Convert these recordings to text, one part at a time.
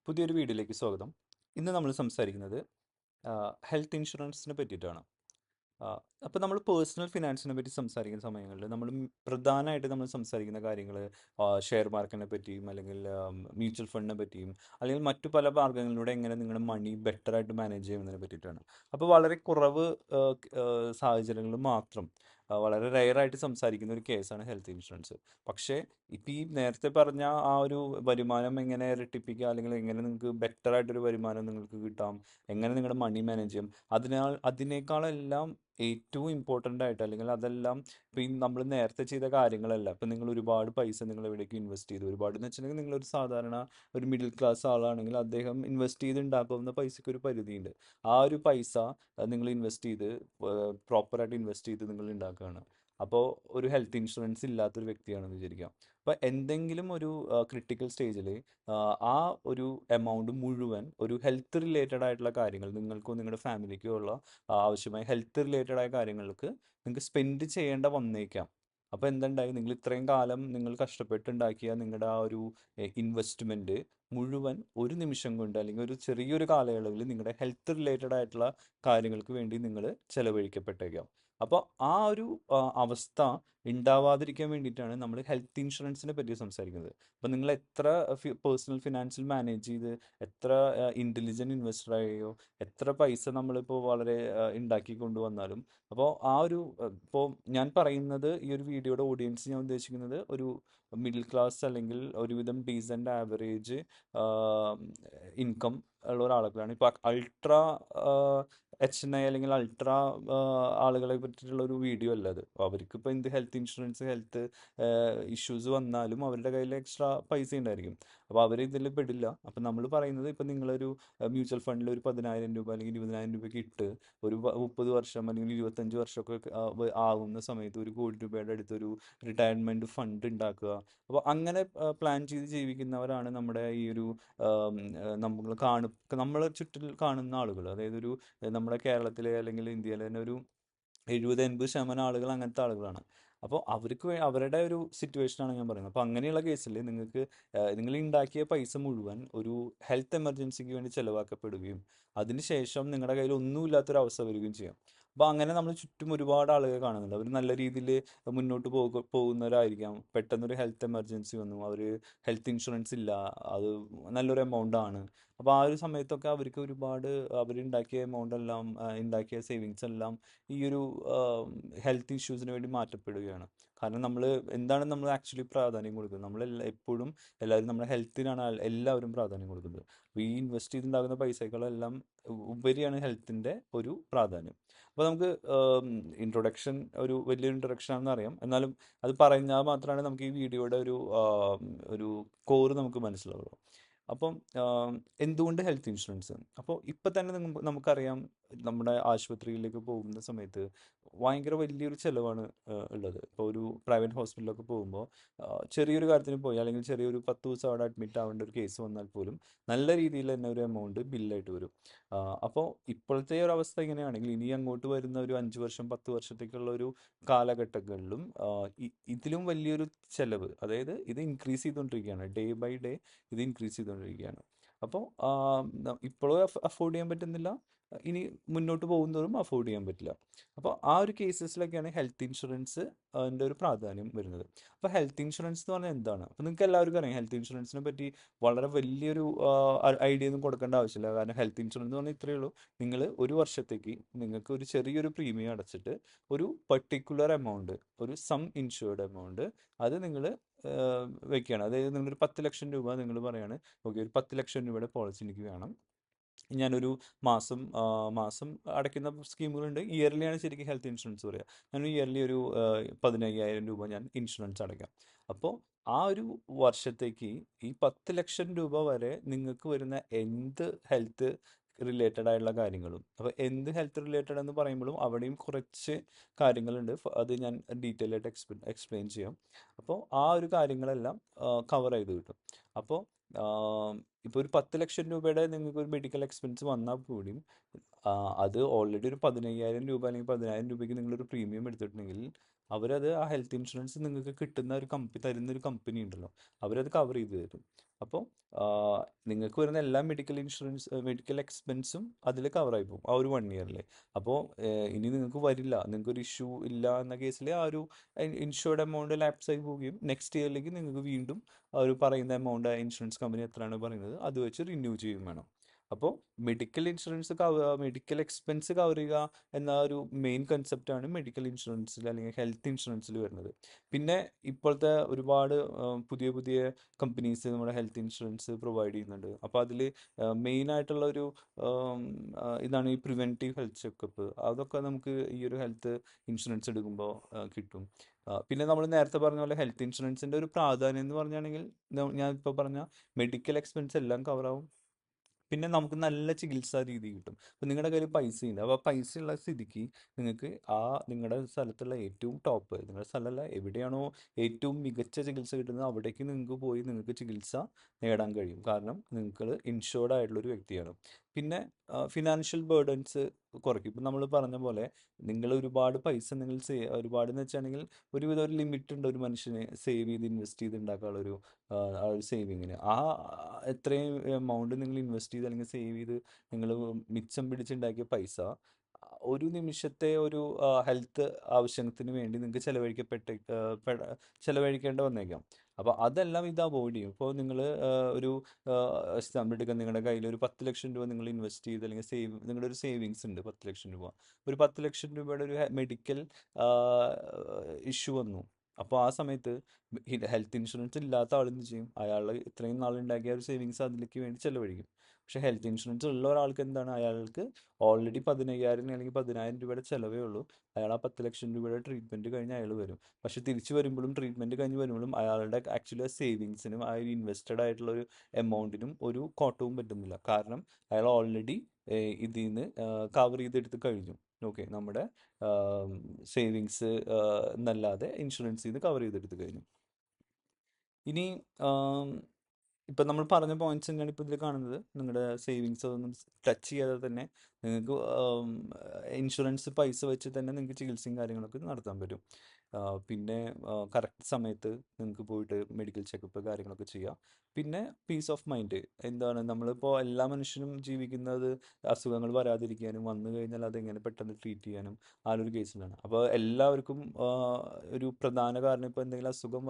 പുതിയൊരു വീഡിയോയിലേക്ക് സ്വാഗതം. ഇന്ന് നമ്മൾ സംസാരിക്കുന്നത് ഹെൽത്ത് ഇൻഷുറൻസിനെ പറ്റിയിട്ടാണ്. അപ്പോൾ നമ്മൾ പേഴ്സണൽ ഫിനാൻസിനെ പറ്റി സംസാരിക്കുന്ന സമയങ്ങളിൽ പ്രധാനമായിട്ട് നമ്മൾ സംസാരിക്കുന്ന കാര്യങ്ങൾ ഷെയർ മാർക്കറ്റിനെ പറ്റിയും അല്ലെങ്കിൽ മ്യൂച്വൽ ഫണ്ടിനെ പറ്റിയും അല്ലെങ്കിൽ മറ്റു പല മാർഗ്ഗങ്ങളിലൂടെ എങ്ങനെ നിങ്ങളുടെ മണി ബെറ്റർ ആയിട്ട് മാനേജ് ചെയ്യുന്നതിനെ പറ്റിയിട്ടാണ്. അപ്പോൾ വളരെ കുറവ് സാഹചര്യങ്ങളിൽ മാത്രം വളരെ റെയറായിട്ട് സംസാരിക്കുന്ന ഒരു കേസാണ് ഹെൽത്ത് ഇൻഷുറൻസ്. പക്ഷേ ഇപ്പം ഈ നേരത്തെ പറഞ്ഞ ആ ഒരു വരുമാനം എങ്ങനെ ഇരട്ടിപ്പിക്കുക അല്ലെങ്കിൽ എങ്ങനെ നിങ്ങൾക്ക് ബെറ്റർ ആയിട്ടൊരു വരുമാനം നിങ്ങൾക്ക് കിട്ടാം, എങ്ങനെ നിങ്ങളുടെ മണി മാനേജ് ചെയ്യാം, അതിനേക്കാളെല്ലാം ഏറ്റവും ഇമ്പോർട്ടൻ്റ് ആയിട്ട് അല്ലെങ്കിൽ അതെല്ലാം ഇപ്പം ഈ നമ്മൾ നേരത്തെ ചെയ്ത കാര്യങ്ങളല്ല. ഇപ്പം നിങ്ങൾ ഒരുപാട് പൈസ നിങ്ങൾ എവിടേക്ക് ഇൻവെസ്റ്റ് ചെയ്തു, ഒരുപാട് എന്ന് വെച്ചിട്ടുണ്ടെങ്കിൽ നിങ്ങളൊരു സാധാരണ ഒരു മിഡിൽ ക്ലാസ് ആളാണെങ്കിൽ അദ്ദേഹം ഇൻവെസ്റ്റ് ചെയ്ത് ഉണ്ടാക്കാവുന്ന പൈസയ്ക്ക് ഒരു പരിധിയുണ്ട്. ആ ഒരു പൈസ നിങ്ങൾ ഇൻവെസ്റ്റ് ചെയ്ത് പ്രോപ്പറായിട്ട് ഇൻവെസ്റ്റ് ചെയ്ത് നിങ്ങൾ ഉണ്ടാക്കുകയാണ്. അപ്പോൾ ഒരു ഹെൽത്ത് ഇൻഷുറൻസ് ഇല്ലാത്തൊരു വ്യക്തിയാണെന്ന് വിചാരിക്കാം. അപ്പോൾ എന്തെങ്കിലും ഒരു ക്രിട്ടിക്കൽ സ്റ്റേജിൽ ആ ഒരു എമൗണ്ട് മുഴുവൻ ഒരു ഹെൽത്ത് റിലേറ്റഡ് ആയിട്ടുള്ള കാര്യങ്ങൾ നിങ്ങൾക്കോ നിങ്ങളുടെ ഫാമിലിക്കോ ഉള്ള ആവശ്യമായ ഹെൽത്ത് റിലേറ്റഡ് ആയ കാര്യങ്ങൾക്ക് നിങ്ങൾക്ക് സ്പെൻഡ് ചെയ്യേണ്ട വന്നേക്കാം. അപ്പോൾ എന്തുണ്ടായി, നിങ്ങൾ ഇത്രയും കാലം നിങ്ങൾ കഷ്ടപ്പെട്ടുണ്ടാക്കിയ നിങ്ങളുടെ ആ ഒരു ഇൻവെസ്റ്റ്മെൻറ്റ് മുഴുവൻ ഒരു നിമിഷം കൊണ്ട് അല്ലെങ്കിൽ ഒരു ചെറിയൊരു കാലയളവിൽ നിങ്ങളുടെ ഹെൽത്ത് റിലേറ്റഡ് ആയിട്ടുള്ള കാര്യങ്ങൾക്ക് വേണ്ടി നിങ്ങൾ ചെലവഴിക്കപ്പെട്ടേക്കാം. അപ്പോൾ ആ ഒരു അവസ്ഥ ഉണ്ടാവാതിരിക്കാൻ വേണ്ടിയിട്ടാണ് നമ്മൾ ഹെൽത്ത് ഇൻഷുറൻസിനെ പറ്റി സംസാരിക്കുന്നത്. അപ്പോൾ നിങ്ങൾ എത്ര പേഴ്സണൽ ഫിനാൻഷ്യൽ മാനേജ് ചെയ്ത് എത്ര ഇൻ്റലിജൻറ്റ് ഇൻവെസ്റ്റർ ആയോ, എത്ര പൈസ നമ്മളിപ്പോൾ വളരെ ഉണ്ടാക്കി കൊണ്ടുവന്നാലും, അപ്പോൾ ആ ഒരു ഇപ്പോൾ ഞാൻ പറയുന്നത് ഈ ഒരു വീഡിയോയുടെ ഓഡിയൻസ് ഞാൻ ഉദ്ദേശിക്കുന്നത് ഒരു മിഡിൽ ക്ലാസ് അല്ലെങ്കിൽ ഒരുവിധം ഡീസൻ്റ് ആവറേജ് ഇൻകം ഉള്ള ഒരാളുകളാണ്. ഇപ്പോൾ അൾട്രാ HNI അല്ലെങ്കിൽ അൾട്രാ ആളുകളെ പറ്റിയിട്ടുള്ള ഒരു വീഡിയോ അല്ല അത്. അവർക്കിപ്പോൾ എന്ത് ഹെൽത്ത് ഇൻഷുറൻസ് ഹെൽത്ത് ഇഷ്യൂസ് വന്നാലും അവരുടെ കയ്യിൽ എക്സ്ട്രാ പൈസ ഉണ്ടായിരിക്കും. അപ്പോൾ അവർ ഇതിൽ പെടില്ല. അപ്പം നമ്മൾ പറയുന്നത് ഇപ്പം നിങ്ങളൊരു മ്യൂച്വൽ ഫണ്ടിൽ ഒരു 10,000 രൂപ അല്ലെങ്കിൽ 20,000 രൂപയ്ക്ക് ഇട്ട് ഒരു 30 വർഷം അല്ലെങ്കിൽ 25 വർഷമൊക്കെ ആവുന്ന സമയത്ത് 1 കോടി രൂപയുടെ അടുത്തൊരു റിട്ടയർമെൻറ്റ് ഫണ്ട് ഉണ്ടാക്കുക. അപ്പോൾ അങ്ങനെ പ്ലാൻ ചെയ്ത് ജീവിക്കുന്നവരാണ് നമ്മുടെ ഈ ഒരു നമ്മളെ ചുറ്റിൽ കാണുന്ന ആളുകൾ. അതായത് നമ്മുടെ കേരളത്തിലെ അല്ലെങ്കിൽ ഇന്ത്യയിലെ തന്നെ ഒരു 70-80% ആളുകൾ അങ്ങനത്തെ ആളുകളാണ്. അപ്പോൾ അവരുടെ ഒരു സിറ്റുവേഷനാണ് ഞാൻ പറയുന്നത്. അപ്പോൾ അങ്ങനെയുള്ള കേസിൽ നിങ്ങൾക്ക് നിങ്ങൾ ഉണ്ടാക്കിയ പൈസ മുഴുവൻ ഒരു ഹെൽത്ത് എമർജൻസിക്ക് വേണ്ടി ചിലവാക്കപ്പെടുകയും അതിനുശേഷം നിങ്ങളുടെ കയ്യിൽ ഒന്നുമില്ലാത്തൊരു അവസ്ഥ വരികയും ചെയ്യാം. അപ്പോൾ അങ്ങനെ നമ്മൾ ചുറ്റും ഒരുപാട് ആളുകൾ കാണുന്നുണ്ട്. അവർ നല്ല രീതിയിൽ മുന്നോട്ട് പോകുന്നവരായിരിക്കാം. പെട്ടെന്നൊരു ഹെൽത്ത് എമർജൻസി വന്നു, അവർ ഹെൽത്ത് ഇൻഷുറൻസ് ഇല്ല, അത് നല്ലൊരു എമൗണ്ട് ആണ്. അപ്പോൾ ആ ഒരു സമയത്തൊക്കെ അവർക്ക് ഒരുപാട് അവരുണ്ടാക്കിയ എമൗണ്ട് എല്ലാം ഉണ്ടാക്കിയ സേവിങ്സ് എല്ലാം ഈ ഒരു ഹെൽത്ത് ഇഷ്യൂസിന് വേണ്ടി മാറ്റപ്പെടുകയാണ്. കാരണം എന്താണ് നമ്മൾ ആക്ച്വലി പ്രാധാന്യം കൊടുക്കുന്നത്, എപ്പോഴും എല്ലാവരും നമ്മുടെ ഹെൽത്തിനാണ് എല്ലാവരും പ്രാധാന്യം കൊടുക്കുന്നത്. അപ്പോൾ ഈ ഇൻവെസ്റ്റ് ചെയ്തുണ്ടാകുന്ന പൈസകളെല്ലാം ഉപരിയാണ് ഹെൽത്തിൻ്റെ ഒരു പ്രാധാന്യം. അപ്പോൾ നമുക്ക് ഇൻട്രൊഡക്ഷൻ ഒരു വലിയൊരു ഇൻട്രൊഡക്ഷൻ ആണെന്ന് അറിയാം. എന്നാലും അത് പറഞ്ഞാൽ മാത്രമാണ് നമുക്ക് ഈ വീഡിയോയുടെ ഒരു കോറ് നമുക്ക് മനസ്സിലാവുള്ളൂ. അപ്പം എന്തുകൊണ്ട് ഹെൽത്ത് ഇൻഷുറൻസ്? അപ്പോൾ ഇപ്പം തന്നെ നമുക്കറിയാം, നമ്മുടെ ആശുപത്രിയിലേക്ക് പോകുന്ന സമയത്ത് ഭയങ്കര വലിയൊരു ചിലവാണ് ഉള്ളത്. ഇപ്പോൾ ഒരു പ്രൈവറ്റ് ഹോസ്പിറ്റലിലൊക്കെ പോകുമ്പോൾ ചെറിയൊരു കാര്യത്തിന് പോയി അല്ലെങ്കിൽ ചെറിയൊരു 10 ദിവസം അവിടെ അഡ്മിറ്റ് ആവേണ്ട ഒരു കേസ് വന്നാൽ പോലും നല്ല രീതിയിൽ തന്നെ ഒരു എമൗണ്ട് ബില്ലായിട്ട് വരും. അപ്പോൾ ഇപ്പോഴത്തെ ഒരു അവസ്ഥ ഇങ്ങനെയാണെങ്കിൽ ഇനി അങ്ങോട്ട് വരുന്ന ഒരു 5 വർഷം 10 വർഷത്തേക്കുള്ള ഒരു കാലഘട്ടങ്ങളിലും ഇതിലും വലിയൊരു ചിലവ്, അതായത് ഇത് ഇൻക്രീസ് ചെയ്തുകൊണ്ടിരിക്കുകയാണ്. ഡേ ബൈ ഡേ ഇത് ഇൻക്രീസ് ചെയ്തുകൊണ്ടിരിക്കുകയാണ്. അപ്പോൾ ഇപ്പോഴും അഫോർഡ് ചെയ്യാൻ പറ്റുന്നില്ല, ഇനി മുന്നോട്ട് പോകുന്നതോറും അഫോർഡ് ചെയ്യാൻ പറ്റില്ല. അപ്പോൾ ആ ഒരു കേസസിലൊക്കെയാണ് ഹെൽത്ത് ഇൻഷുറൻസ് അതിൻ്റെ ഒരു പ്രാധാന്യം വരുന്നത്. അപ്പോൾ ഹെൽത്ത് ഇൻഷുറൻസ് എന്ന് പറഞ്ഞാൽ എന്താണ്? അപ്പോൾ നിങ്ങൾക്ക് എല്ലാവർക്കും അറിയാം ഹെൽത്ത് ഇൻഷുറൻസിനെ പറ്റി വളരെ വലിയൊരു ഐഡിയ ഒന്നും കൊടുക്കേണ്ട ആവശ്യമില്ല. കാരണം ഹെൽത്ത് ഇൻഷുറൻസ് എന്ന് പറഞ്ഞാൽ ഇത്രയേ ഉള്ളൂ. നിങ്ങൾ ഒരു വർഷത്തേക്ക് നിങ്ങൾക്ക് ഒരു ചെറിയൊരു പ്രീമിയം അടച്ചിട്ട് ഒരു പർട്ടിക്കുലർ എമൗണ്ട്, ഒരു സം ഇൻഷുർഡ് എമൗണ്ട്, അത് നിങ്ങൾ വെക്കുകയാണ്. അതായത് നിങ്ങളൊരു 10 ലക്ഷം രൂപ നിങ്ങൾ പറയാണ്, ഓക്കെ ഒരു 10 ലക്ഷം രൂപയുടെ പോളിസി എനിക്ക് വേണം, ഞാനൊരു മാസം അടയ്ക്കുന്ന സ്കീമുകളുണ്ട്. ഇയർലിയാണ് ശരിക്കും ഹെൽത്ത് ഇൻഷുറൻസ് പറയുക. ഞാൻ ഇയർലി ഒരു 15,000 രൂപ ഞാൻ ഇൻഷുറൻസ് അടയ്ക്കാം. അപ്പോൾ ആ ഒരു വർഷത്തേക്ക് ഈ 10 ലക്ഷം രൂപ വരെ നിങ്ങൾക്ക് വരുന്ന എന്ത് ഹെൽത്ത് റിലേറ്റഡ് ആയിട്ടുള്ള കാര്യങ്ങളും, അപ്പോൾ എന്ത് ഹെൽത്ത് റിലേറ്റഡ് എന്ന് പറയുമ്പോഴും അവിടെയും കുറച്ച് കാര്യങ്ങളുണ്ട്. അത് ഞാൻ ഡീറ്റെയിൽ ആയിട്ട് എക്സ്പ്ലെയിൻ ചെയ്യാം. അപ്പോൾ ആ ഒരു കാര്യങ്ങളെല്ലാം കവർ ചെയ്ത് കിട്ടും. അപ്പോൾ ഇപ്പോൾ ഒരു 10 ലക്ഷം രൂപയുടെ നിങ്ങൾക്ക് ഒരു മെഡിക്കൽ എക്സ്പെൻസ് വന്നാൽ കൂടിയും അത് ഓൾറെഡി ഒരു 15,000 രൂപ അല്ലെങ്കിൽ 10,000 രൂപയ്ക്ക് നിങ്ങളൊരു പ്രീമിയം എടുത്തിട്ടുണ്ടെങ്കിൽ അവരത് ആ ഹെൽത്ത് ഇൻഷുറൻസ് നിങ്ങൾക്ക് കിട്ടുന്ന ഒരു തരുന്ന ഒരു കമ്പനി ഉണ്ടല്ലോ, അവരത് കവർ ചെയ്ത് തരും. അപ്പോൾ നിങ്ങൾക്ക് വരുന്ന എല്ലാ മെഡിക്കൽ എക്സ്പെൻസും അതിൽ കവറായി പോകും ആ ഒരു 1 ഇയറിൽ. അപ്പോൾ ഇനി നിങ്ങൾക്ക് വരില്ല, നിങ്ങൾക്കൊരു ഇഷ്യൂ ഇല്ല എന്ന കേസിൽ ആ ഒരു ഇൻഷുർഡ് എമൗണ്ട് ലാപ്സ് ആയി പോവുകയും നെക്സ്റ്റ് ഇയറിലേക്ക് നിങ്ങൾക്ക് വീണ്ടും ആ ഒരു പറയുന്ന എമൗണ്ട് ഇൻഷുറൻസ് കമ്പനി എത്രയാണ് പറയുന്നത് അത് വെച്ച് റിന്യൂ ചെയ്യും വേണം. അപ്പോൾ മെഡിക്കൽ എക്സ്പെൻസ് കവർ ചെയ്യുക എന്ന ഒരു മെയിൻ കൺസെപ്റ്റാണ് മെഡിക്കൽ ഇൻഷുറൻസിൽ അല്ലെങ്കിൽ ഹെൽത്ത് ഇൻഷുറൻസിൽ വരുന്നത്. പിന്നെ ഇപ്പോഴത്തെ ഒരുപാട് പുതിയ പുതിയ കമ്പനീസ് നമ്മുടെ ഹെൽത്ത് ഇൻഷുറൻസ് പ്രൊവൈഡ് ചെയ്യുന്നുണ്ട്. അപ്പോൾ അതിൽ മെയിൻ ആയിട്ടുള്ള ഒരു ഇതാണ് ഈ പ്രിവെൻറ്റീവ് ഹെൽത്ത് ചെക്കപ്പ്. അതൊക്കെ നമുക്ക് ഈ ഒരു ഹെൽത്ത് ഇൻഷുറൻസ് എടുക്കുമ്പോൾ കിട്ടും. പിന്നെ നമ്മൾ നേരത്തെ പറഞ്ഞ പോലെ ഹെൽത്ത് ഇൻഷുറൻസിൻ്റെ ഒരു പ്രാധാന്യം എന്ന് പറഞ്ഞാണെങ്കിൽ ഞാൻ ഇപ്പോൾ പറഞ്ഞ മെഡിക്കൽ എക്സ്പെൻസ് എല്ലാം കവറാവും. പിന്നെ നമുക്ക് നല്ല ചികിത്സാ രീതി കിട്ടും. അപ്പോൾ നിങ്ങളുടെ കയ്യിൽ പൈസയുണ്ട്, അപ്പോൾ പൈസ ഉള്ള സ്ഥിതിക്ക് നിങ്ങൾക്ക് നിങ്ങളുടെ സ്ഥലത്തുള്ള ഏറ്റവും ടോപ്പ്, നിങ്ങളുടെ സ്ഥലമല്ല എവിടെയാണോ ഏറ്റവും മികച്ച ചികിത്സ കിട്ടുന്നത് അവിടേക്ക് നിങ്ങൾക്ക് പോയി നിങ്ങൾക്ക് ചികിത്സ നേടാൻ കഴിയും. കാരണം നിങ്ങൾ ഇൻഷുർഡ് ആയിട്ടുള്ളൊരു വ്യക്തിയാണ്. പിന്നെ ഫിനാൻഷ്യൽ ബേർഡൻസ് കുറയ്ക്കും. ഇപ്പം നമ്മൾ പറഞ്ഞ പോലെ നിങ്ങൾ ഒരുപാട് പൈസ ഒരുപാട് എന്ന് വെച്ചാണെങ്കിൽ ഒരുവിധം ഒരു ലിമിറ്റ് ഉണ്ട് ഒരു മനുഷ്യനെ സേവ് ചെയ്ത് ഇൻവെസ്റ്റ് ചെയ്ത് ഉണ്ടാക്കാനുള്ളൊരു ആ ഒരു സേവിങ്ങിന്. എത്രയും എമൗണ്ട് നിങ്ങൾ ഇൻവെസ്റ്റ് ചെയ്ത് അല്ലെങ്കിൽ സേവ് ചെയ്ത് നിങ്ങൾ മിച്ചം പിടിച്ചുണ്ടാക്കിയ പൈസ ഒരു നിമിഷത്തെ ഒരു ഹെൽത്ത് ആവശ്യത്തിന് വേണ്ടി നിങ്ങൾക്ക് ചെലവഴിക്കേണ്ട വന്നേക്കാം. അപ്പോൾ അതെല്ലാം ഇത് അവോയ്ഡ് ചെയ്യും. ഇപ്പോൾ നിങ്ങൾ ഒരു എക്സാമ്പിൾ എടുക്കുക, നിങ്ങളുടെ കയ്യിൽ ഒരു 10 ലക്ഷം രൂപ നിങ്ങൾ ഇൻവെസ്റ്റ് ചെയ്ത് അല്ലെങ്കിൽ നിങ്ങളുടെ ഒരു സേവിങ്സ് ഉണ്ട് 10 ലക്ഷം രൂപ. ഒരു 10 ലക്ഷം രൂപയുടെ ഒരു മെഡിക്കൽ ഇഷ്യൂ വന്നു. അപ്പോൾ ആ സമയത്ത് ഹെൽത്ത് ഇൻഷുറൻസ് ഇല്ലാത്ത ആളെന്ത് ചെയ്യും? അയാൾ ഇത്രയും നാളുണ്ടാക്കിയ ഒരു സേവിങ്സ് അതിലേക്ക് വേണ്ടി ചെലവഴിക്കും. പക്ഷേ ഹെൽത്ത് ഇൻഷുറൻസ് ഉള്ള ഒരാൾക്ക് എന്താണ്, അയാൾക്ക് ഓൾറെഡി 15,000 അല്ലെങ്കിൽ 10,000 രൂപയുടെ ചിലവേ ഉള്ളൂ. അയാൾ ആ 10 ലക്ഷം രൂപയുടെ ട്രീറ്റ്മെൻറ്റ് കഴിഞ്ഞ് അയാൾ വരും. പക്ഷേ തിരിച്ച് വരുമ്പോഴും ട്രീറ്റ്മെൻറ്റ് കഴിഞ്ഞ് വരുമ്പോഴും അയാളുടെ ആക്ച്വലി സേവിങ്സിനും ആ ഒരു ഇൻവെസ്റ്റഡ് ആയിട്ടുള്ള ഒരു എമൗണ്ടിനും ഒരു കോട്ടവും പറ്റുന്നില്ല. കാരണം അയാൾ ഓൾറെഡി ഇതിൽ നിന്ന് കവർ ചെയ്തെടുത്ത് കഴിഞ്ഞു. ഓക്കെ, നമ്മുടെ സേവിങ്സ് എന്നല്ലാതെ ഇൻഷുറൻസിൽ നിന്ന് കവർ ചെയ്തെടുത്ത് കഴിഞ്ഞു. ഇനി ഇപ്പം നമ്മൾ പറഞ്ഞ പോയിന്റ്സ് തന്നെയാണ് ഇപ്പോൾ ഇതിൽ കാണുന്നത്. നിങ്ങളുടെ സേവിങ്സ് അതൊന്നും ടച്ച് ചെയ്യാതെ തന്നെ നിങ്ങൾക്ക് ഇൻഷുറൻസ് പൈസ വെച്ച് തന്നെ നിങ്ങൾക്ക് ചികിത്സയും കാര്യങ്ങളൊക്കെ നടത്താൻ പറ്റും. പിന്നെ കറക്റ്റ് സമയത്ത് നിങ്ങൾക്ക് പോയിട്ട് മെഡിക്കൽ ചെക്കപ്പ് കാര്യങ്ങളൊക്കെ ചെയ്യാം. പിന്നെ പീസ് ഓഫ് മൈൻഡ്. എന്താണ്, നമ്മളിപ്പോൾ എല്ലാ മനുഷ്യനും ജീവിക്കുന്നത് അസുഖങ്ങൾ വരാതിരിക്കാനും വന്നു കഴിഞ്ഞാൽ അതെങ്ങനെ പെട്ടെന്ന് ട്രീറ്റ് ചെയ്യാനും ആ ഒരു കേസിലാണ്. അപ്പോൾ എല്ലാവർക്കും ഒരു പ്രധാന കാരണം ഇപ്പോൾ എന്തെങ്കിലും അസുഖം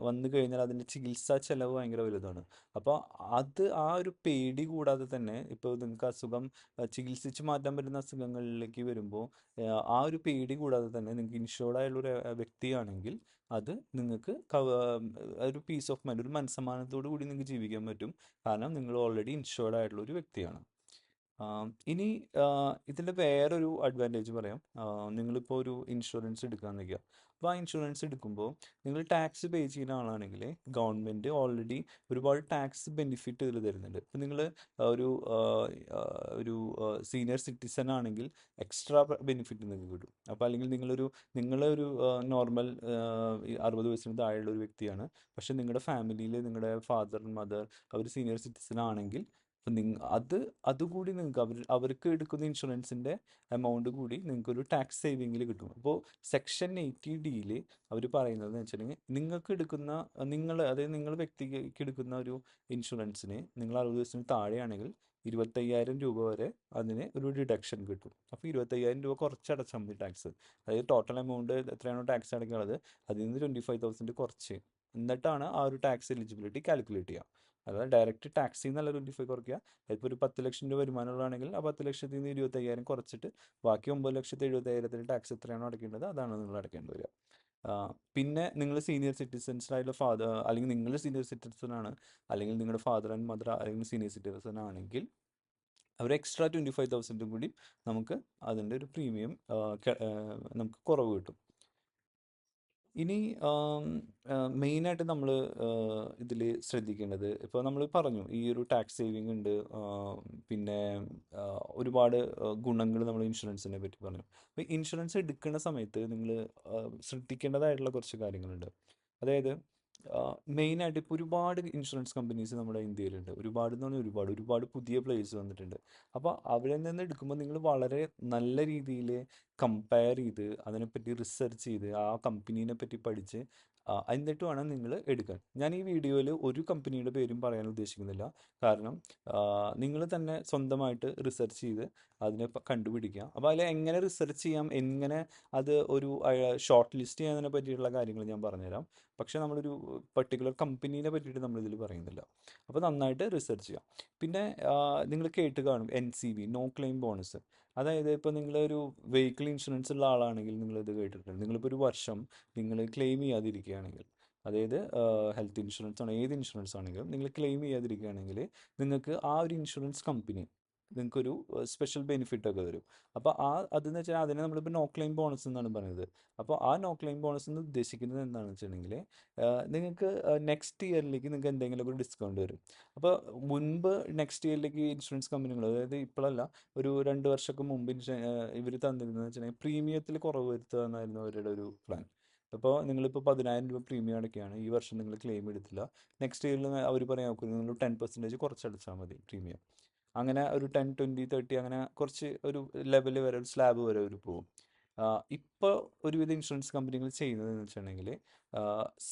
വന്നു കഴിഞ്ഞാൽ അതിൻ്റെ ചികിത്സാ ചെലവ് ഭയങ്കര വലുതാണ്. അപ്പോൾ ആ ഒരു പേടി കൂടാതെ തന്നെ ഇപ്പോൾ നിങ്ങൾക്ക് അസുഖം ചികിത്സിച്ച് മാറ്റാൻ പറ്റുന്ന അസുഖങ്ങളിലേക്ക് വരുമ്പോൾ ആ ഒരു പേടി കൂടാതെ തന്നെ നിങ്ങൾക്ക് ഇൻഷുർഡ് ആയുള്ളൊരു വ്യക്തിയാണെങ്കിൽ അത് നിങ്ങൾക്ക് ഒരു പീസ് ഓഫ് മൈൻഡ്, ഒരു മനസ്സമാനത്തോടു കൂടി നിങ്ങൾക്ക് ജീവിക്കാൻ പറ്റും. കാരണം നിങ്ങൾ ഓൾറെഡി ഇൻഷുർഡ് ആയിട്ടുള്ള ഒരു വ്യക്തിയാണ്. ഇനി ഇതിൻ്റെ വേറൊരു അഡ്വാൻറ്റേജ് പറയാം. നിങ്ങളിപ്പോൾ ഒരു ഇൻഷുറൻസ് എടുക്കാമെന്ന് വയ്ക്കുക. അപ്പോൾ ആ ഇൻഷുറൻസ് എടുക്കുമ്പോൾ നിങ്ങൾ ടാക്സ് പേ ചെയ്യുന്ന ആളാണെങ്കിൽ ഗവൺമെൻറ് ഓൾറെഡി ഒരുപാട് ടാക്സ് ബെനിഫിറ്റ് ഇതിൽ തരുന്നുണ്ട്. ഇപ്പോൾ നിങ്ങൾ ഒരു ഒരു സീനിയർ സിറ്റിസൺ ആണെങ്കിൽ എക്സ്ട്രാ ബെനിഫിറ്റ് നിങ്ങൾക്ക് കിട്ടും. അപ്പോൾ അല്ലെങ്കിൽ നിങ്ങളൊരു നോർമൽ 60 വയസ്സിന് താഴെയുള്ള ഒരു വ്യക്തിയാണ്, പക്ഷേ നിങ്ങളുടെ ഫാമിലിയിൽ നിങ്ങളുടെ ഫാദർ മദർ അവർ സീനിയർ സിറ്റിസൺ ആണെങ്കിൽ അപ്പം അതുകൂടി നിങ്ങൾക്ക് അവർക്ക് എടുക്കുന്ന ഇൻഷുറൻസിൻ്റെ എമൗണ്ട് കൂടി നിങ്ങൾക്കൊരു ടാക്സ് സേവിങ്ങിൽ കിട്ടും. അപ്പോൾ സെക്ഷൻ 80D അവർ പറയുന്നത് വെച്ചിട്ടുണ്ടെങ്കിൽ അതായത് നിങ്ങൾ വ്യക്തിക്ക് എടുക്കുന്ന ഒരു ഇൻഷുറൻസിന് നിങ്ങൾ 60 വയസ്സിന് താഴെയാണെങ്കിൽ 25,000 രൂപ വരെ അതിന് ഒരു ഡിഡക്ഷൻ കിട്ടും. അപ്പോൾ 25,000 രൂപ കുറച്ചടച്ചാൽ മതി ടാക്സ്. അതായത് ടോട്ടൽ എമൗണ്ട് എത്രയാണോ ടാക്സ് അടയ്ക്കുന്നത് അതിൽ നിന്ന് 25,000 കുറച്ച്, എന്നിട്ടാണ് ആ ഒരു ടാക്സ് എലിജിബിലിറ്റി കാൽക്കുലേറ്റ് ചെയ്യുക. അതായത് ഡയറക്റ്റ് ടാക്സിൽ നിന്നല്ല 25 കുറയ്ക്കുക. ഇപ്പോൾ ഒരു 10 ലക്ഷം രൂപ വരുമാനമുള്ളതാണെങ്കിൽ ആ 10 ലക്ഷത്തിൽ നിന്ന് 25,000 കുറച്ചിട്ട് ബാക്കി 9,75,000 ടാക്സ് എത്രയാണോ അടയ്ക്കേണ്ടത് അതാണ് നിങ്ങൾ അടയ്ക്കേണ്ടി വരിക. പിന്നെ നിങ്ങൾ സീനിയർ സിറ്റിസൺസ് ആയിട്ടുള്ള അല്ലെങ്കിൽ നിങ്ങൾ സീനിയർ സിറ്റിസൺ ആണ്, അല്ലെങ്കിൽ നിങ്ങളുടെ ഫാദർ ആൻഡ് മദർ അല്ലെങ്കിൽ സീനിയർ സിറ്റിസൺ ആണെങ്കിൽ അവർ എക്സ്ട്രാ 25,000 കൂടി നമുക്ക് അതിൻ്റെ ഒരു പ്രീമിയം നമുക്ക് കുറവ് കിട്ടും. ഇനി മെയിനായിട്ട് നമ്മൾ ഇതിൽ ശ്രദ്ധിക്കേണ്ടത്, ഇപ്പോൾ നമ്മൾ പറഞ്ഞു ഈ ഒരു ടാക്സ് സേവിങ് ഉണ്ട്, പിന്നെ ഒരുപാട് ഗുണങ്ങൾ നമ്മൾ ഇൻഷുറൻസിനെ പറ്റി പറഞ്ഞു. അപ്പോൾ ഇൻഷുറൻസ് എടുക്കുന്ന സമയത്ത് നിങ്ങൾ ശ്രദ്ധിക്കേണ്ടതായിട്ടുള്ള കുറച്ച് കാര്യങ്ങളുണ്ട്. അതായത് മെയിനായിട്ട് ഇപ്പോൾ ഒരുപാട് ഇൻഷുറൻസ് കമ്പനീസ് നമ്മുടെ ഇന്ത്യയിലുണ്ട്. ഒരുപാട് എന്ന് പറഞ്ഞാൽ ഒരുപാട് ഒരുപാട് പുതിയ പ്ലേയേഴ്സ് വന്നിട്ടുണ്ട്. അപ്പോൾ അവിടെ നിന്ന് എടുക്കുമ്പോൾ നിങ്ങൾ വളരെ നല്ല രീതിയിൽ കമ്പയർ ചെയ്ത് അതിനെപ്പറ്റി റിസർച്ച് ചെയ്ത് ആ കമ്പനീനെ പറ്റി പഠിച്ച് എന്നിട്ട് വേണം നിങ്ങൾ എടുക്കാൻ. ഞാൻ ഈ വീഡിയോയിൽ ഒരു കമ്പനിയുടെ പേരും പറയാൻ ഉദ്ദേശിക്കുന്നില്ല. കാരണം നിങ്ങൾ തന്നെ സ്വന്തമായിട്ട് റിസർച്ച് ചെയ്ത് അതിനെ കണ്ടുപിടിക്കുക. അപ്പോൾ അതിൽ എങ്ങനെ റിസർച്ച് ചെയ്യാം, എങ്ങനെ അത് ഒരു ഷോർട്ട് ലിസ്റ്റ് ചെയ്യുന്നതിനെ പറ്റിയിട്ടുള്ള കാര്യങ്ങൾ ഞാൻ പറഞ്ഞുതരാം. പക്ഷേ നമ്മളൊരു പർട്ടിക്കുലർ കമ്പനീനെ പറ്റിയിട്ട് നമ്മളിതിൽ പറയുന്നില്ല. അപ്പോൾ നന്നായിട്ട് റിസർച്ച് ചെയ്യാം. പിന്നെ നിങ്ങൾ കേട്ട് കാണും NCB, നോ ക്ലെയിം ബോണസ്. അതായത് ഇപ്പോൾ നിങ്ങളൊരു വെഹിക്കിൾ ഇൻഷുറൻസ് ഉള്ള ആളാണെങ്കിൽ നിങ്ങളിത് കേട്ടിട്ടുണ്ട്. നിങ്ങളിപ്പോൾ ഒരു വർഷം നിങ്ങൾ ക്ലെയിം ചെയ്യാതിരിക്കുകയാണെങ്കിൽ, അതായത് ഹെൽത്ത് ഇൻഷുറൻസ് ആണോ ഏത് ഇൻഷുറൻസ് ആണെങ്കിലും നിങ്ങൾ ക്ലെയിം ചെയ്യാതിരിക്കുകയാണെങ്കിൽ നിങ്ങൾക്ക് ആ ഒരു ഇൻഷുറൻസ് കമ്പനി നിങ്ങൾക്കൊരു സ്പെഷ്യൽ ബെനിഫിറ്റ് ഒക്കെ തരും. അപ്പോൾ അതെന്ന് വെച്ചാൽ അതിനെ നമ്മളിപ്പോൾ നോ ക്ലെയിം ബോണസ് എന്നാണ് പറയുന്നത്. അപ്പോൾ ആ നോ ക്ലെയിം ബോണസ് എന്ന് ഉദ്ദേശിക്കുന്നത് എന്താണെന്ന് വെച്ചിട്ടുണ്ടെങ്കിൽ നിങ്ങൾക്ക് നെക്സ്റ്റ് ഇയറിലേക്ക് നിങ്ങൾക്ക് എന്തെങ്കിലും ഒരു ഡിസ്കൗണ്ട് വരും. അപ്പോൾ മുൻപ് നെക്സ്റ്റ് ഇയറിലേക്ക് ഇൻഷുറൻസ് കമ്പനികൾ, അതായത് ഇപ്പോഴല്ല, ഒരു 2 വർഷമൊക്കെ മുമ്പ് ഇവർ തന്നിരുന്നത് വെച്ചിട്ടുണ്ടെങ്കിൽ പ്രീമിയത്തിൽ കുറവ് വരുത്തുക എന്നായിരുന്നു അവരുടെ ഒരു പ്ലാൻ. അപ്പോൾ നിങ്ങളിപ്പോൾ 10,000 രൂപ പ്രീമിയം അടയ്ക്കുകയാണ്, ഈ വർഷം നിങ്ങൾ ക്ലെയിം എടുത്തില്ല, നെക്സ്റ്റ് ഇയറിൽ അവർ പറയാൻ നോക്കുന്നത് നിങ്ങൾ 10% കുറച്ചടച്ചാൽ മതി പ്രീമിയം. അങ്ങനെ ഒരു 10, 20, 30 അങ്ങനെ കുറച്ച് ഒരു ലെവൽ വരെ, ഒരു സ്ലാബ് വരെ അവർ പോകും. ഇപ്പോൾ ഒരുവിധ ഇൻഷുറൻസ് കമ്പനികൾ ചെയ്യുന്നത് എന്ന് വെച്ചിട്ടുണ്ടെങ്കിൽ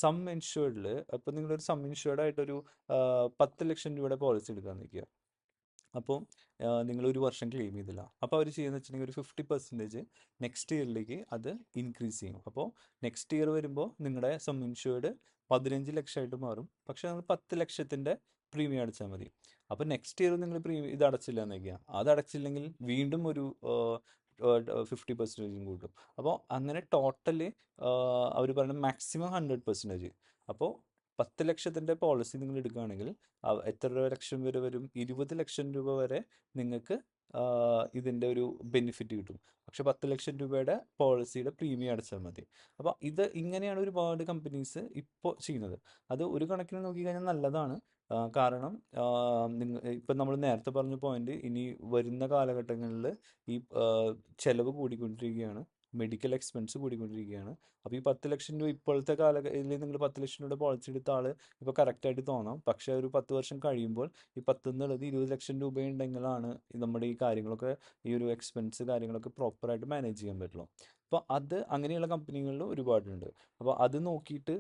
സം ഇൻഷുർഡിൽ, അപ്പോൾ നിങ്ങളൊരു സം ഇൻഷുർഡ് ആയിട്ടൊരു 10 ലക്ഷം രൂപയുടെ പോളിസി എടുക്കാൻ നിൽക്കുക. അപ്പോൾ നിങ്ങളൊരു വർഷം ക്ലെയിം ചെയ്തില്ല, അപ്പോൾ അവർ ചെയ്യുന്നത് വെച്ചിട്ടുണ്ടെങ്കിൽ ഒരു 50% നെക്സ്റ്റ് ഇയറിലേക്ക് അത് ഇൻക്രീസ് ചെയ്യും. അപ്പോൾ നെക്സ്റ്റ് ഇയർ വരുമ്പോൾ നിങ്ങളുടെ സം ഇൻഷുർഡ് 15 ലക്ഷമായിട്ട് മാറും. പക്ഷേ നിങ്ങൾ 10 ലക്ഷത്തിൻ്റെ പ്രീമിയം അടച്ചാൽ മതി. അപ്പോൾ നെക്സ്റ്റ് ഇയർ നിങ്ങൾ പ്രീമിയം ഇത് അടച്ചില്ല എന്ന് വയ്ക്കുക, അത് അടച്ചില്ലെങ്കിൽ വീണ്ടും ഒരു 50% കൂട്ടും. അപ്പോൾ അങ്ങനെ ടോട്ടല് അവർ പറയുന്നത് മാക്സിമം 100%. അപ്പോൾ 10 ലക്ഷത്തിൻ്റെ പോളിസി നിങ്ങൾ എടുക്കുകയാണെങ്കിൽ എത്ര ലക്ഷം വരെ വരും? 20 ലക്ഷം രൂപ വരെ നിങ്ങൾക്ക് ഇതിൻ്റെ ഒരു ബെനിഫിറ്റ് കിട്ടും. പക്ഷെ 10 ലക്ഷം രൂപയുടെ പോളിസിയുടെ പ്രീമിയം അടച്ചാൽ മതി. അപ്പോൾ ഇത് ഇങ്ങനെയാണ് ഒരുപാട് കമ്പനീസ് ഇപ്പോൾ ചെയ്യുന്നത്. അത് ഒരു കണക്കിന് നോക്കിക്കഴിഞ്ഞാൽ നല്ലതാണ്. കാരണം ഇപ്പം നമ്മൾ നേരത്തെ പറഞ്ഞ പോയിന്റ്, ഇനി വരുന്ന കാലഘട്ടങ്ങളിൽ ഈ ചെലവ് കൂടിക്കൊണ്ടിരിക്കുകയാണ്, മെഡിക്കൽ എക്സ്പെൻസ് കൂടിക്കൊണ്ടിരിക്കുകയാണ്. അപ്പോൾ ഈ 10 ലക്ഷം രൂപ ഇപ്പോഴത്തെ കാലഘട്ടത്തിൽ നിങ്ങൾ 10 ലക്ഷം രൂപയുടെ പോളിസി എടുത്ത ആൾ ഇപ്പോൾ കറക്റ്റായിട്ട് തോന്നാം. പക്ഷേ ഒരു 10 വർഷം കഴിയുമ്പോൾ ഈ 10 എന്നുള്ളത് 20 ലക്ഷം രൂപ ഉണ്ടെങ്കിലാണ് നമ്മുടെ ഈ കാര്യങ്ങളൊക്കെ, ഈ ഒരു എക്സ്പെൻസ് കാര്യങ്ങളൊക്കെ പ്രോപ്പറായിട്ട് മാനേജ് ചെയ്യാൻ പറ്റുള്ളൂ. അപ്പോൾ അത് അങ്ങനെയുള്ള കമ്പനികളിൽ ഒരുപാടുണ്ട്. അപ്പോൾ അത് നോക്കിയിട്ട്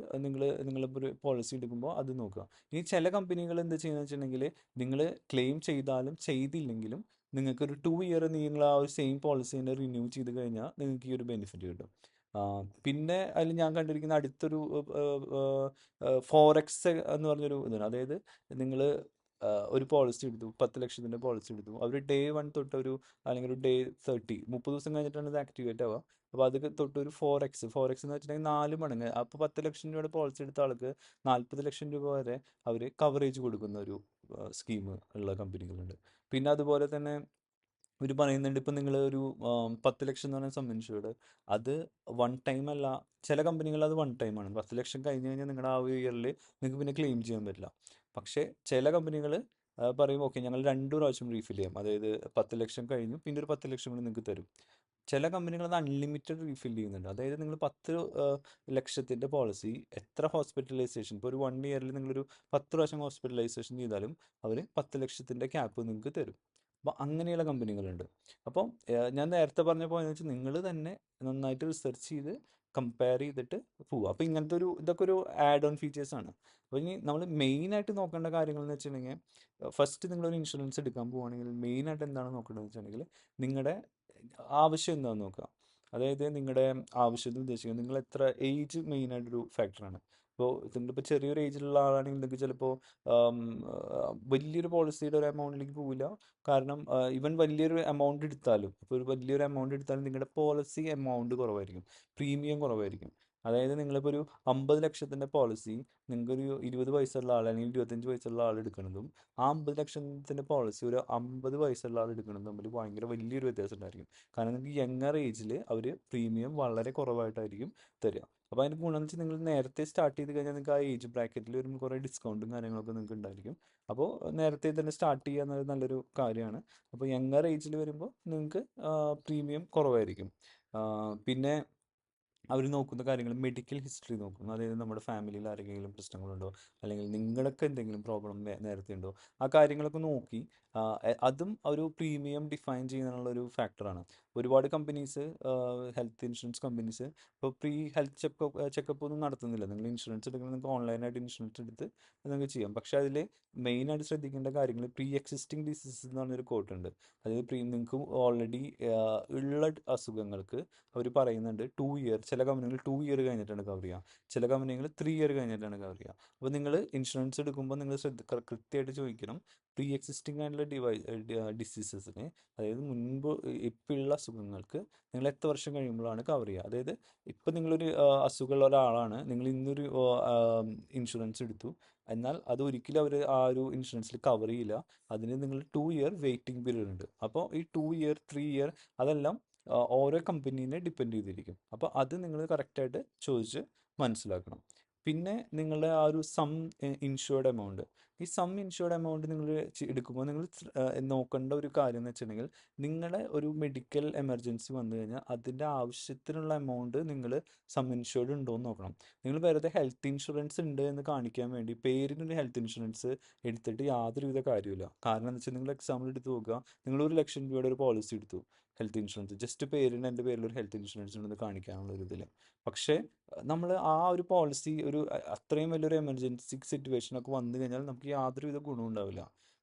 നിങ്ങളിപ്പോൾ ഒരു പോളിസി എടുക്കുമ്പോൾ അത് നോക്കുക. ഇനി ചില കമ്പനികൾ എന്താ ചെയ്യുന്നത് വെച്ചിട്ടുണ്ടെങ്കിൽ നിങ്ങൾ ക്ലെയിം ചെയ്താലും ചെയ്തില്ലെങ്കിലും നിങ്ങൾക്കൊരു 2 ഇയർ നിങ്ങൾ ആ ഒരു സെയിം പോളിസി തന്നെ റിന്യൂ ചെയ്ത് കഴിഞ്ഞാൽ നിങ്ങൾക്ക് ഈ ഒരു ബെനിഫിറ്റ് കിട്ടും. പിന്നെ അതിൽ ഞാൻ കണ്ടിരിക്കുന്ന അടുത്തൊരു ഫോറക്സ് എന്ന് പറഞ്ഞൊരു ഇതാണ്. അതായത് നിങ്ങൾ ഒരു പോളിസി എടുത്തു, 10 ലക്ഷത്തിൻ്റെ പോളിസി എടുത്തു, അവർ ഡേ 1 തൊട്ട് ഒരു, അല്ലെങ്കിൽ ഒരു ഡേ 30, 30 ദിവസം കഴിഞ്ഞിട്ടാണ് ഇത് ആക്ടിവേറ്റ് ആവുക. അപ്പോൾ അത് തൊട്ട് ഒരു ഫോറക്സ് എന്ന് വെച്ചിട്ടുണ്ടെങ്കിൽ 4 മടങ്ങ്. അപ്പോൾ 10 ലക്ഷം രൂപയുടെ പോളിസി എടുത്ത ആൾക്ക് 40 ലക്ഷം രൂപ വരെ അവർ കവറേജ് കൊടുക്കുന്ന ഒരു സ്കീം ഉള്ള കമ്പനികളുണ്ട്. പിന്നെ അതുപോലെ തന്നെ ഇവർ പറയുന്നുണ്ട്, ഇപ്പം നിങ്ങൾ ഒരു 10 ലക്ഷം എന്ന് പറയുന്ന സം ഇൻഷുർഡ്, അത് വൺ ടൈം അല്ല. ചില കമ്പനികൾ അത് വൺ ടൈമാണ്. 10 ലക്ഷം കഴിഞ്ഞ് കഴിഞ്ഞാൽ നിങ്ങളുടെ ആ ഒരു ഇയറിൽ നിങ്ങൾക്ക് പിന്നെ ക്ലെയിം ചെയ്യാൻ പറ്റില്ല. പക്ഷേ ചില കമ്പനികൾ പറയും ഓക്കെ ഞങ്ങൾ 2 പ്രാവശ്യം റീഫിൽ ചെയ്യാം, അതായത് 10 ലക്ഷം കഴിഞ്ഞു പിന്നെ ഒരു 10 ലക്ഷം കൂടി നിങ്ങൾക്ക് തരും. ചില കമ്പനികൾ അത് അൺലിമിറ്റഡ് റീഫിൽ ചെയ്യുന്നുണ്ട്. അതായത് നിങ്ങൾ 10 ലക്ഷത്തിൻ്റെ പോളിസി എത്ര ഹോസ്പിറ്റലൈസേഷൻ, ഇപ്പോൾ ഒരു 1 ഇയറിൽ നിങ്ങളൊരു 10 പ്രാവശ്യം ഹോസ്പിറ്റലൈസേഷൻ ചെയ്താലും അവർ 10 ലക്ഷത്തിൻ്റെ ക്യാപ്പ് നിങ്ങൾക്ക് തരും. അപ്പോൾ അങ്ങനെയുള്ള കമ്പനികളുണ്ട്. അപ്പം ഞാൻ നേരത്തെ പറഞ്ഞ പോയെന്ന് വെച്ചാൽ നിങ്ങൾ തന്നെ നന്നായിട്ട് റിസർച്ച് ചെയ്ത് കമ്പയർ ചെയ്തിട്ട് പോവുക. അപ്പോൾ ഇങ്ങനത്തെ ഒരു ഇതൊക്കെ ഒരു ആഡ് ഓൺ ഫീച്ചേഴ്സാണ്. അപ്പോൾ ഇനി നമ്മൾ മെയിനായിട്ട് നോക്കേണ്ട കാര്യങ്ങൾ എന്ന് വെച്ചിട്ടുണ്ടെങ്കിൽ, ഫസ്റ്റ് നിങ്ങളൊരു ഇൻഷുറൻസ് എടുക്കാൻ പോവുകയാണെങ്കിൽ മെയിനായിട്ട് എന്താണ് നോക്കേണ്ടതെന്ന് വെച്ചിട്ടുണ്ടെങ്കിൽ നിങ്ങളുടെ ആവശ്യം എന്താണെന്ന് നോക്കുക. അതായത് നിങ്ങളുടെ ആവശ്യത്തിൽ ഉദ്ദേശിക്കുന്നത് നിങ്ങൾ എത്ര ഏജ് മെയിനായിട്ടൊരു ഫാക്ടറാണ്. ഇപ്പോൾ നിങ്ങളിപ്പോൾ ചെറിയൊരു ഏജിലുള്ള ആളാണെങ്കിൽ നിങ്ങൾക്ക് ചിലപ്പോൾ വലിയൊരു പോളിസിയുടെ ഒരു എമൗണ്ടിലേക്ക് പോവില്ല. കാരണം ഈവൻ വലിയൊരു എമൗണ്ട് എടുത്താലും, ഇപ്പോൾ ഒരു വലിയൊരു എമൗണ്ട് എടുത്താലും നിങ്ങളുടെ പോളിസി എമൗണ്ട് കുറവായിരിക്കും, പ്രീമിയം കുറവായിരിക്കും. അതായത് നിങ്ങളിപ്പോൾ ഒരു 50 ലക്ഷത്തിൻ്റെ പോളിസി നിങ്ങൾക്കൊരു 20 വയസ്സുള്ള ആൾ അല്ലെങ്കിൽ 25 വയസ്സുള്ള ആൾ എടുക്കുന്നതും ആ 50 ലക്ഷത്തിൻ്റെ പോളിസി ഒരു 50 വയസ്സുള്ള ആൾ എടുക്കുന്നതും തമ്മിൽ ഭയങ്കര വലിയൊരു വ്യത്യാസം ഉണ്ടായിരിക്കും. കാരണം നിങ്ങൾക്ക് യങ്ങർ ഏജിൽ അവർ പ്രീമിയം വളരെ കുറവായിട്ടായിരിക്കും തരിക. അപ്പോൾ അതിന് ഗുണം എന്ന് വെച്ചാൽ നിങ്ങൾ നേരത്തെ സ്റ്റാർട്ട് ചെയ്ത് കഴിഞ്ഞാൽ നിങ്ങൾക്ക് ആ ഏജ് ബ്രാക്കറ്റിൽ വരുമ്പോൾ കുറേ ഡിസ്കൗണ്ടും കാര്യങ്ങളൊക്കെ നിങ്ങൾക്ക് ഉണ്ടായിരിക്കും. അപ്പോൾ നേരത്തെ തന്നെ സ്റ്റാർട്ട് ചെയ്യുക എന്നത് നല്ലൊരു കാര്യമാണ്. അപ്പോൾ യങ്ങർ ഏജിൽ വരുമ്പോൾ നിങ്ങൾക്ക് പ്രീമിയം കുറവായിരിക്കും. പിന്നെ അവർ നോക്കുന്ന കാര്യങ്ങൾ മെഡിക്കൽ ഹിസ്റ്ററി നോക്കും. അതായത് നമ്മുടെ ഫാമിലിയിൽ ആരെങ്കിലും പ്രശ്നങ്ങളുണ്ടോ, അല്ലെങ്കിൽ നിങ്ങൾക്ക് എന്തെങ്കിലും പ്രോബ്ലം നേരത്തെ ഉണ്ടോ, ആ കാര്യങ്ങളൊക്കെ നോക്കി അതും ഒരു പ്രീമിയം ഡിഫൈൻ ചെയ്യാനുള്ള ഒരു ഫാക്ടറാണ്. ഒരുപാട് കമ്പനീസ്, ഹെൽത്ത് ഇൻഷുറൻസ് കമ്പനീസ് ഇപ്പോൾ പ്രീ ഹെൽത്ത് ചെക്കപ്പ് ഒന്നും നടത്തുന്നില്ല. നിങ്ങൾ ഇൻഷുറൻസ് എടുക്കുന്നത് നിങ്ങൾക്ക് ഓൺലൈനായിട്ട് ഇൻഷുറൻസ് എടുത്ത് നിങ്ങൾക്ക് ചെയ്യാം. പക്ഷേ അതിൽ മെയിനായിട്ട് ശ്രദ്ധിക്കേണ്ട കാര്യങ്ങൾ പ്രീ എക്സിസ്റ്റിംഗ് ഡിസീസസ് എന്ന് പറഞ്ഞൊരു കോട്ടുണ്ട്. അതായത് നിങ്ങൾക്ക് ഓൾറെഡി ഉള്ള അസുഖങ്ങൾക്ക് അവർ പറയുന്നുണ്ട് 2 ഇയർ. ചില കമ്പനികൾ 2 ഇയർ കഴിഞ്ഞിട്ടാണ് കവർ ചെയ്യുക, ചില കമ്പനികൾ 3 ഇയർ കഴിഞ്ഞിട്ടാണ് കവർ ചെയ്യുക. അപ്പോൾ നിങ്ങൾ ഇൻഷുറൻസ് എടുക്കുമ്പോൾ നിങ്ങൾ കൃത്യമായിട്ട് ചോദിക്കണം പ്രീ എക്സിസ്റ്റിംഗ് ആയിട്ടുള്ള ഡിസീസസിന്, അതായത് മുൻപ് ഇപ്പോഴുള്ള അസുഖങ്ങൾക്ക് നിങ്ങൾ എത്ര വർഷം കഴിയുമ്പോഴാണ് കവർ ചെയ്യുക. അതായത് ഇപ്പം നിങ്ങളൊരു അസുഖമുള്ള ഒരാളാണ്, നിങ്ങൾ ഇന്നൊരു ഇൻഷുറൻസ് എടുത്തു, എന്നാൽ അത് ഒരിക്കലും അവർ ആ ഒരു ഇൻഷുറൻസിൽ കവർ ചെയ്യില്ല. അതിന് നിങ്ങൾ 2 ഇയർ വെയിറ്റിംഗ് പീരീഡ് ഉണ്ട്. അപ്പോൾ ഈ 2 ഇയർ 3 ഇയർ അതെല്ലാം ഓരോ കമ്പനീനെ ഡിപ്പെൻഡ് ചെയ്തിരിക്കും. അപ്പോൾ അത് നിങ്ങൾ കറക്റ്റായിട്ട് ചോദിച്ച് മനസ്സിലാക്കണം. പിന്നെ നിങ്ങളുടെ ആ ഒരു സം ഇൻഷുർഡ് എമൗണ്ട്, ഈ സം ഇൻഷുർഡ് എമൗണ്ട് നിങ്ങൾ എടുക്കുമ്പോൾ നിങ്ങൾ നോക്കേണ്ട ഒരു കാര്യം എന്ന് വെച്ചിട്ടുണ്ടെങ്കിൽ, നിങ്ങളുടെ ഒരു മെഡിക്കൽ എമർജൻസി വന്നു കഴിഞ്ഞാൽ അതിൻ്റെ ആവശ്യത്തിനുള്ള എമൗണ്ട് നിങ്ങൾ സം ഇൻഷുർഡ് ഉണ്ടോ എന്ന് നോക്കണം. നിങ്ങൾ വെറുതെ ഹെൽത്ത് ഇൻഷുറൻസ് ഉണ്ട് എന്ന് കാണിക്കാൻ വേണ്ടി പേരിനൊരു ഹെൽത്ത് ഇൻഷുറൻസ് എടുത്തിട്ട് യാതൊരുവിധ കാര്യമില്ല. കാരണം എന്ന് വെച്ചാൽ നിങ്ങൾ എക്സാമ്പിൾ എടുത്ത് നോക്കുക, നിങ്ങൾ 1 ലക്ഷം രൂപയുടെ ഒരു പോളിസി എടുത്തു ഹെൽത്ത് ഇൻഷുറൻസ്, ജസ്റ്റ് പേരിന് എൻ്റെ പേരിൽ ഒരു ഹെൽത്ത് ഇൻഷുറൻസ് ഉണ്ടെന്ന് കാണിക്കാനുള്ള ഒരു ഇതിൽ. പക്ഷേ നമ്മൾ ആ ഒരു പോളിസി ഒരു അത്രയും വലിയൊരു എമർജൻസി സിറ്റുവേഷനൊക്കെ വന്നു കഴിഞ്ഞാൽ നമുക്ക് യാതൊരുവിധ ഗുണവും ഉണ്ടാവില്ല.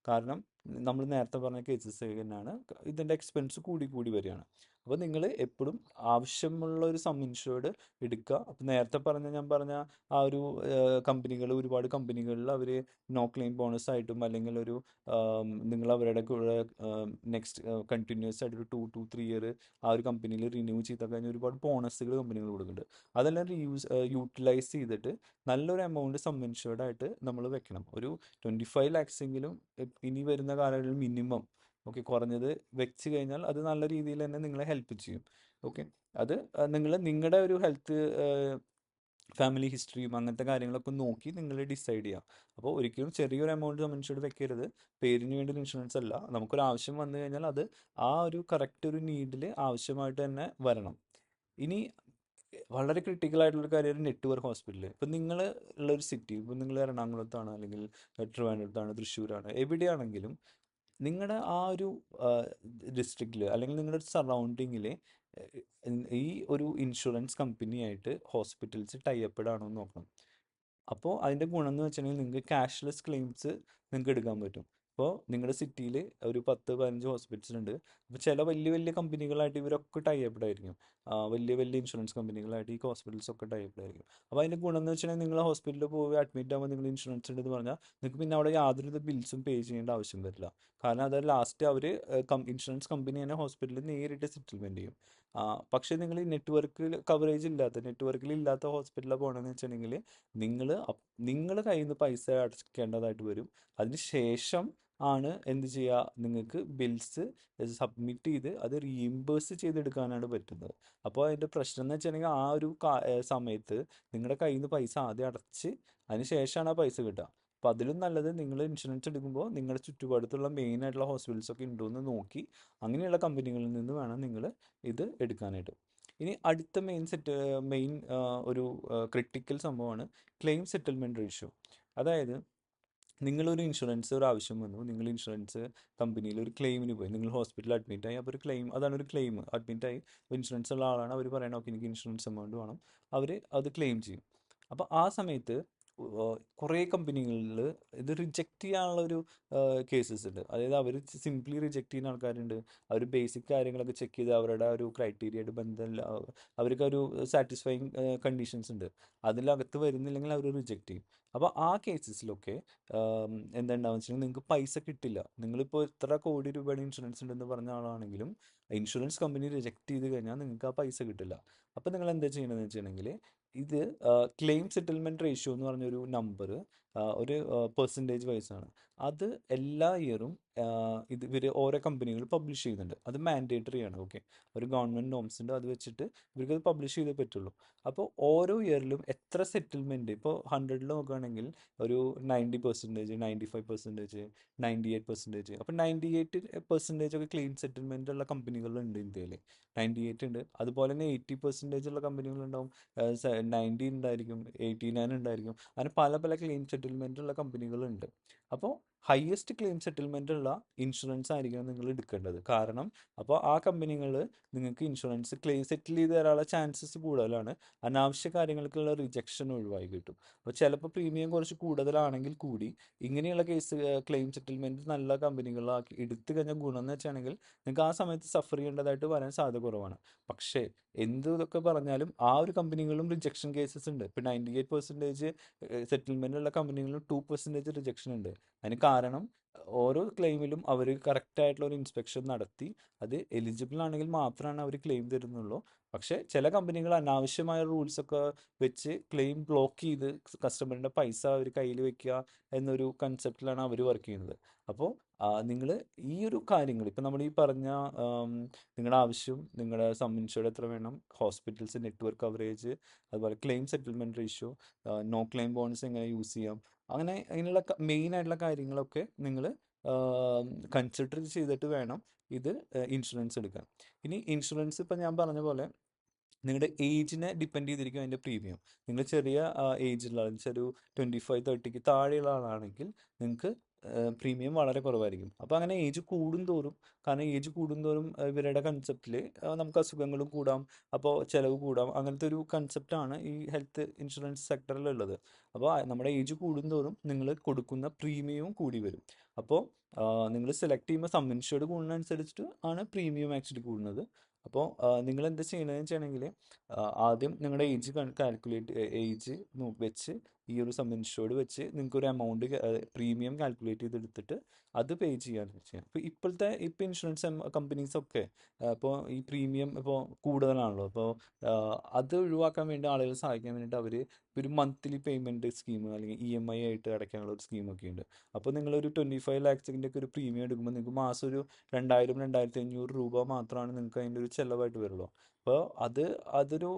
കാരണം നമ്മൾ നേരത്തെ പറഞ്ഞ കേസസ് തന്നെയാണ്, ഇതിൻ്റെ എക്സ്പെൻസ് കൂടി കൂടി വരികയാണ്. അപ്പോൾ നിങ്ങൾ എപ്പോഴും ആവശ്യമുള്ള ഒരു സം ഇൻഷുർഡ് എടുക്കുക. അപ്പോൾ നേരത്തെ ഞാൻ പറഞ്ഞ ആ ഒരു കമ്പനികൾ, ഒരുപാട് കമ്പനികളിൽ അവർ നോ ക്ലെയിം ബോണസ് ആയിട്ടും, അല്ലെങ്കിൽ ഒരു നിങ്ങൾ അവരുടെ കൂടെ നെക്സ്റ്റ് കണ്ടിന്യൂസ് ആയിട്ട് ഒരു 2 to 3 ഇയർ ആ ഒരു കമ്പനിയിൽ റിന്യൂ ചെയ്താൽ കഴിഞ്ഞാൽ ഒരുപാട് ബോണസുകൾ കമ്പനികൾ കൊടുക്കുന്നുണ്ട്. അതെല്ലാം യൂട്ടിലൈസ് ചെയ്തിട്ട് നല്ലൊരു എമൗണ്ട് സം ഇൻഷുർഡ് ആയിട്ട് നമ്മൾ വെക്കണം. ഒരു 25 lakhs എങ്കിലും ഇനി വരുന്ന കാലങ്ങളിൽ മിനിമം, ഓക്കെ, കുറഞ്ഞത് വെച്ച് കഴിഞ്ഞാൽ അത് നല്ല രീതിയിൽ തന്നെ നിങ്ങളെ ഹെൽപ്പ് ചെയ്യും. ഓക്കെ, അത് നിങ്ങൾ നിങ്ങളുടെ ഒരു ഹെൽത്ത് ഫാമിലി ഹിസ്റ്ററിയും അങ്ങനത്തെ കാര്യങ്ങളൊക്കെ നോക്കി നിങ്ങൾ ഡിസൈഡ് ചെയ്യാം. അപ്പോൾ ഒരിക്കലും ചെറിയൊരു എമൗണ്ട് സം ഇൻഷുർഡ് വെക്കരുത്. പേരിന് വേണ്ടി ഇൻഷുറൻസ് അല്ല, നമുക്കൊരു ആവശ്യം വന്നു കഴിഞ്ഞാൽ അത് ആ ഒരു കറക്റ്റ് ഒരു നീഡിൽ ആവശ്യമായിട്ട് തന്നെ വരണം. ഇനി വളരെ ക്രിട്ടിക്കൽ ആയിട്ടുള്ള കാര്യം നെറ്റ്വർക്ക് ഹോസ്പിറ്റൽ. ഇപ്പം നിങ്ങൾ ഉള്ളൊരു സിറ്റി, ഇപ്പം നിങ്ങൾ എറണാകുളത്താണ്, അല്ലെങ്കിൽ ട്രിവാൻഡ്രത്താണ്, തൃശ്ശൂരാണ്, എവിടെയാണെങ്കിലും നിങ്ങളുടെ ആ ഒരു ഡിസ്ട്രിക്റ്റിൽ അല്ലെങ്കിൽ നിങ്ങളുടെ സറൗണ്ടിങ്ങിൽ ഈ ഒരു ഇൻഷുറൻസ് കമ്പനിയായിട്ട് ഹോസ്പിറ്റൽസ് ടൈ ആണോ എന്ന് നോക്കണം. അപ്പോൾ അതിൻ്റെ ഗുണം എന്ന് വെച്ചിട്ടുണ്ടെങ്കിൽ നിങ്ങൾക്ക് ക്യാഷ്ലെസ് ക്ലെയിംസ് നിങ്ങൾക്ക് എടുക്കാൻ പറ്റും. അപ്പോൾ നിങ്ങളുടെ സിറ്റിയിൽ ഒരു 10-15 ഹോസ്പിറ്റൽസ് ഉണ്ട്. അപ്പോൾ ചില വലിയ വലിയ കമ്പനികളായിട്ട് ഇവരൊക്കെ ആയിരിക്കും. വലിയ വലിയ ഇൻഷുറൻസ് കമ്പനികളായിട്ട് ഈ ഹോസ്പിറ്റൽസ് ഒക്കെ ആയിരിക്കും. അപ്പോൾ അതിൻ്റെ ഗുണം എന്ന് വെച്ചിട്ടുണ്ടെങ്കിൽ നിങ്ങൾ ഹോസ്പിറ്റലിൽ പോയി അഡ്മിറ്റ് ആകുമ്പോൾ നിങ്ങൾ ഇൻഷുറൻസ് ഉണ്ടെന്ന് പറഞ്ഞാൽ നിങ്ങൾക്ക് പിന്നെ അവിടെ യാതൊരു ബിൽസും പേ ചെയ്യേണ്ട ആവശ്യം വരില്ല. കാരണം അത് ലാസ്റ്റ് അവർ ഇൻഷുറൻസ് കമ്പനി തന്നെ ഹോസ്പിറ്റലിൽ നേരിട്ട് സെറ്റിൽമെൻറ്റ് ചെയ്യും. പക്ഷേ നിങ്ങൾ നെറ്റ്വർക്ക് കവറേജ് ഇല്ലാത്ത, നെറ്റ്വർക്കിൽ ഇല്ലാത്ത ഹോസ്പിറ്റലിൽ പോകണമെന്ന് വെച്ചിട്ടുണ്ടെങ്കിൽ നിങ്ങൾ നിങ്ങൾ കയ്യിൽ നിന്ന് പൈസ അടയ്ക്കേണ്ടതായിട്ട് വരും. അതിന് ശേഷം ആണ് എന്ത് ചെയ്യുക, നിങ്ങൾക്ക് ബിൽസ് സബ്മിറ്റ് ചെയ്ത് അത് റീഇംബേഴ്സ് ചെയ്തെടുക്കാനാണ് പറ്റുന്നത്. അപ്പോൾ അതിൻ്റെ പ്രശ്നം എന്ന് വെച്ചിട്ടുണ്ടെങ്കിൽ ആ ഒരു സമയത്ത് നിങ്ങളുടെ കയ്യിൽ നിന്ന് പൈസ ആദ്യം അടച്ച് അതിന് ശേഷമാണ് ആ പൈസ കിട്ടുക. അപ്പോൾ അതിലും നല്ലത് നിങ്ങൾ ഇൻഷുറൻസ് എടുക്കുമ്പോൾ നിങ്ങളുടെ ചുറ്റുപാടത്തുള്ള മെയിൻ ആയിട്ടുള്ള ഹോസ്പിറ്റൽസ് ഒക്കെ ഉണ്ടോ എന്ന് നോക്കി അങ്ങനെയുള്ള കമ്പനികളിൽ നിന്ന് വേണം നിങ്ങൾ ഇത് എടുക്കാനായിട്ട്. ഇനി അടുത്ത മെയിൻ ഒരു ക്രിട്ടിക്കൽ സംഭവമാണ് ക്ലെയിം സെറ്റിൽമെൻറ്റ് റേഷ്യോ. അതായത് നിങ്ങളൊരു ഇൻഷുറൻസ് ഒരു ആവശ്യം വന്നു, നിങ്ങൾ ഇൻഷുറൻസ് കമ്പനിയിൽ ഒരു ക്ലെയിമിന് പോയി, നിങ്ങൾ ഹോസ്പിറ്റലിൽ അഡ്മിറ്റായി, അപ്പോൾ ഒരു ക്ലെയിം, അതാണ് ഒരു ക്ലെയിം, അഡ്മിറ്റായി ഇൻഷുറൻസ് ഉള്ള ആളാണ്, അവർ പറയണം ഓക്കെ എനിക്ക് ഇൻഷുറൻസ് എമൗണ്ട് വേണം, അവർ അത് ക്ലെയിം ചെയ്യും. അപ്പോൾ ആ സമയത്ത് കുറേ കമ്പനികളിൽ ഇത് റിജക്റ്റ് ചെയ്യാനുള്ള ഒരു കേസസ് ഉണ്ട്. അതായത് അവർ സിംപ്ലി റിജക്റ്റ് ചെയ്യുന്ന ആൾക്കാരുണ്ട്. അവർ ബേസിക് കാര്യങ്ങളൊക്കെ ചെക്ക് ചെയ്ത് അവരുടെ ഒരു ക്രൈറ്റീരിയയുടെ ബന്ധമില്ല, അവർക്ക് ഒരു സാറ്റിസ്ഫൈങ് കണ്ടീഷൻസ് ഉണ്ട്, അതിലകത്ത് വരുന്നില്ലെങ്കിൽ അവർ റിജക്റ്റ് ചെയ്യും. അപ്പോൾ ആ കേസസിലൊക്കെ എന്താ ഉണ്ടാവുക വെച്ചിട്ടുണ്ടെങ്കിൽ നിങ്ങൾക്ക് പൈസ കിട്ടില്ല. നിങ്ങളിപ്പോൾ എത്ര കോടി രൂപയുടെ ഇൻഷുറൻസ് ഉണ്ടെന്ന് പറഞ്ഞ ആളാണെങ്കിലും ഇൻഷുറൻസ് കമ്പനി റിജക്റ്റ് ചെയ്ത് കഴിഞ്ഞാൽ നിങ്ങൾക്ക് ആ പൈസ കിട്ടില്ല. അപ്പോൾ നിങ്ങൾ എന്താ ചെയ്യണമെന്ന് വെച്ചിട്ടുണ്ടെങ്കിൽ ഇത് ക്ലെയിം സെറ്റിൽമെൻറ്റ് റേഷ്യോ എന്ന് പറഞ്ഞൊരു നമ്പർ ഒരു പെർസെൻറ്റേജ് വൈസാണ്. അത് എല്ലാ ഇയറും ഇത് ഇവർ ഓരോ കമ്പനികൾ പബ്ലിഷ് ചെയ്യുന്നുണ്ട്. അത് മാൻഡേറ്ററി ആണ്. ഓക്കെ, ഒരു ഗവൺമെൻറ് നോംസ് ഉണ്ട്, അത് വെച്ചിട്ട് ഇവർക്കത് പബ്ലിഷ് ചെയ്തേ പറ്റുള്ളൂ. അപ്പോൾ ഓരോ ഇയറിലും എത്ര സെറ്റിൽമെൻറ്റ്, ഇപ്പോൾ 100ൽ നോക്കുകയാണെങ്കിൽ ഒരു 90%, 95%, 98%. അപ്പോൾ 98% ഒക്കെ ക്ലീൻ സെറ്റിൽമെൻ്റ് ഉള്ള കമ്പനികളുണ്ട് ഇന്ത്യയിൽ. 98 ഉണ്ട്. അതുപോലെ തന്നെ 80% ഉള്ള കമ്പനികളുണ്ടാവും, 90 ഉണ്ടായിരിക്കും, 89 ഉണ്ടായിരിക്കും. അങ്ങനെ പല പല ക്ലെയിം സെറ്റിൽമെൻ്റ് ഉള്ള കമ്പനികളുണ്ട്. അപ്പോൾ ഹയസ്റ്റ് ക്ലെയിം സെറ്റിൽമെൻ്റ് ഉള്ള ഇൻഷുറൻസ് ആയിരിക്കണം നിങ്ങൾ എടുക്കേണ്ടത്. കാരണം അപ്പോൾ ആ കമ്പനികൾ നിങ്ങൾക്ക് ഇൻഷുറൻസ് ക്ലെയിം സെറ്റിൽ ചെയ്ത് തരാനുള്ള ചാൻസസ് കൂടുതലാണ്. അനാവശ്യ കാര്യങ്ങൾക്കുള്ള റിജക്ഷൻ ഒഴിവായി കിട്ടും. അപ്പോൾ ചിലപ്പോൾ പ്രീമിയം കുറച്ച് കൂടുതലാണെങ്കിൽ കൂടി ഇങ്ങനെയുള്ള കേസ് ക്ലെയിം സെറ്റിൽമെൻറ്റ് നല്ല കമ്പനികളാക്കി എടുത്തു കഴിഞ്ഞാൽ ഗുണം എന്ന് വെച്ചാണെങ്കിൽ നിങ്ങൾക്ക് ആ സമയത്ത് സഫർ ചെയ്യേണ്ടതായിട്ട് വരാൻ സാധ്യത കുറവാണ്. പക്ഷേ എന്ത് ഇതൊക്കെ പറഞ്ഞാലും ആ ഒരു കമ്പനികളും റിജക്ഷൻ കേസസ് ഉണ്ട്. ഇപ്പോൾ 98% സെറ്റിൽമെൻ്റ് ഉള്ള കമ്പനികളിലും 2% റിജക്ഷൻ ഉണ്ട്. അതിന് കാരണം ഓരോ ക്ലെയിമിലും അവർ കറക്റ്റായിട്ടുള്ള ഒരു ഇൻസ്പെക്ഷൻ നടത്തി അത് എലിജിബിൾ ആണെങ്കിൽ മാത്രമാണ് അവർ ക്ലെയിം തരുന്നുള്ളൂ. പക്ഷേ ചില കമ്പനികൾ അനാവശ്യമായ റൂൾസൊക്കെ വെച്ച് ക്ലെയിം ബ്ലോക്ക് ചെയ്ത് കസ്റ്റമറിൻ്റെ പൈസ അവർ കയ്യിൽ വെക്കുക എന്നൊരു കൺസെപ്റ്റിലാണ് അവർ വർക്ക് ചെയ്യുന്നത്. അപ്പോൾ നിങ്ങൾ ഈ ഒരു കാര്യങ്ങൾ ഇപ്പം നമ്മൾ ഈ പറഞ്ഞ നിങ്ങളുടെ ആവശ്യം, നിങ്ങളുടെ സം ഇൻഷുർഡ് എത്ര വേണം, ഹോസ്പിറ്റൽസ് നെറ്റ്വർക്ക് കവറേജ്, അതുപോലെ claim settlement ratio, no claim bonus എങ്ങനെ യൂസ് ചെയ്യാം, അങ്ങനെ അതിനുള്ള മെയിൻ ആയിട്ടുള്ള കാര്യങ്ങളൊക്കെ നിങ്ങൾ കൺസിഡർ ചെയ്തിട്ട് വേണം ഇത് ഇൻഷുറൻസ് എടുക്കാൻ. ഇനി ഇൻഷുറൻസ് ഇപ്പം ഞാൻ പറഞ്ഞ പോലെ നിങ്ങളുടെ ഏജിനെ ഡിപ്പെൻഡ് ചെയ്തിരിക്കും അതിൻ്റെ പ്രീമിയം. നിങ്ങൾ ചെറിയ ഏജിലുള്ള ഒരു 25-30ക്ക് താഴെയുള്ള ആളാണെങ്കിൽ നിങ്ങൾക്ക് പ്രീമിയം വളരെ കുറവായിരിക്കും. അപ്പോൾ അങ്ങനെ ഏജ് കൂടുന്തോറും, കാരണം ഏജ് കൂടുന്തോറും ഇവരുടെ കൺസെപ്റ്റിൽ നമുക്ക് അസുഖങ്ങളും കൂടാം, അപ്പോൾ ചിലവ് കൂടാം, അങ്ങനത്തെ ഒരു കൺസെപ്റ്റാണ് ഈ ഹെൽത്ത് ഇൻഷുറൻസ് സെക്ടറിലുള്ളത്. അപ്പോൾ നമ്മുടെ ഏജ് കൂടുന്തോറും നിങ്ങൾ കൊടുക്കുന്ന പ്രീമിയവും കൂടി വരും. അപ്പോൾ നിങ്ങൾ സെലക്ട് ചെയ്യുമ്പോൾ സം ഇൻഷുർഡ് കൂടുന്നതനുസരിച്ചിട്ട് ആണ് പ്രീമിയം ആക്ച്വലി കൂടുന്നത്. അപ്പോൾ നിങ്ങൾ എന്താ ചെയ്യണമെന്ന് വെച്ചാണെങ്കിൽ ആദ്യം നിങ്ങളുടെ ഏജ് കാൽക്കുലേറ്റ് ഏജ് വെച്ച് ഈ ഒരു സം ഇൻഷുർഡ് വെച്ച് നിങ്ങൾക്ക് ഒരു എമൗണ്ട് പ്രീമിയം കാൽക്കുലേറ്റ് ചെയ്തെടുത്തിട്ട് അത് പേ ചെയ്യാൻ ചെയ്യാം. ഇപ്പോൾ ഇൻഷുറൻസ് കമ്പനീസൊക്കെ ഇപ്പോൾ ഈ പ്രീമിയം ഇപ്പോൾ കൂടുതലാണല്ലോ. അപ്പോൾ അത് ഒഴിവാക്കാൻ വേണ്ടി ആളുകളെ സഹായിക്കാൻ വേണ്ടിയിട്ട് അവർ ഒരു മന്ത്ലി പേയ്മെൻറ്റ് സ്കീം അല്ലെങ്കിൽ EMI ആയിട്ട് അടയ്ക്കാനുള്ള ഒരു സ്കീമൊക്കെ ഉണ്ട്. അപ്പോൾ നിങ്ങളൊരു 25 ലാക്സിൻ്റെ ഒക്കെ ഒരു പ്രീമിയം എടുക്കുമ്പോൾ നിങ്ങൾക്ക് മാസം ഒരു 2000-2500 രൂപ മാത്രമാണ് നിങ്ങൾക്ക് അതിൻ്റെ ഒരു ചിലവായിട്ട് വരുള്ളൂ. അപ്പോൾ അതൊരു